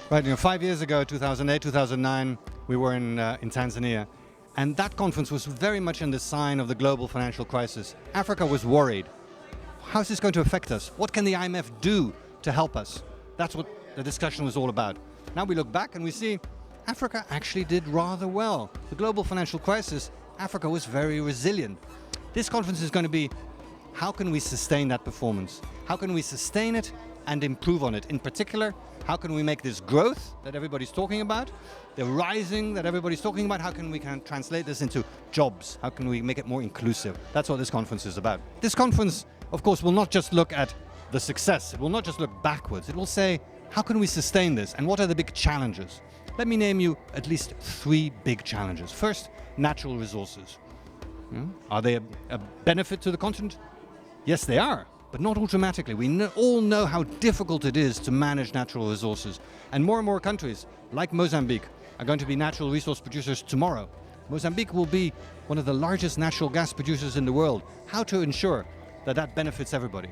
Right, 5 years ago, 2008, 2009, we were in Tanzania. And that conference was very much in the sign of the global financial crisis. Africa was worried. How is this going to affect us? What can the IMF do to help us? That's what the discussion was all about. Now we look back and we see Africa actually did rather well. The global financial crisis, Africa was very resilient. This conference is going to be, how can we sustain that performance? How can we sustain it and improve on it? In particular, how can we make this growth that everybody's talking about, the rising that everybody's talking about, how can we translate this into jobs? How can we make it more inclusive? That's what this conference is about. This conference, of course, will not just look at the success. It will not just look backwards. It will say, how can we sustain this and what are the big challenges? Let me name you at least 3 big challenges. First, natural resources. Are they a benefit to the continent? Yes, they are, but not automatically. We all know how difficult it is to manage natural resources. And more countries, like Mozambique, are going to be natural resource producers tomorrow. Mozambique will be one of the largest natural gas producers in the world. How to ensure that that benefits everybody?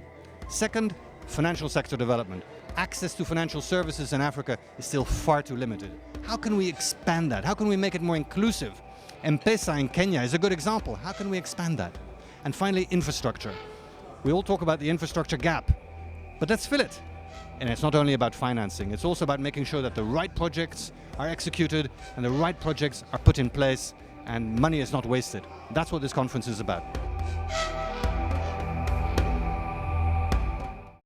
Second, financial sector development. Access to financial services in Africa is still far too limited. How can we expand that? How can we make it more inclusive? M-Pesa in Kenya is a good example. How can we expand that? And finally, infrastructure. We all talk about the infrastructure gap, but let's fill it. And it's not only about financing, it's also about making sure that the right projects are executed and the right projects are put in place and money is not wasted. That's what this conference is about.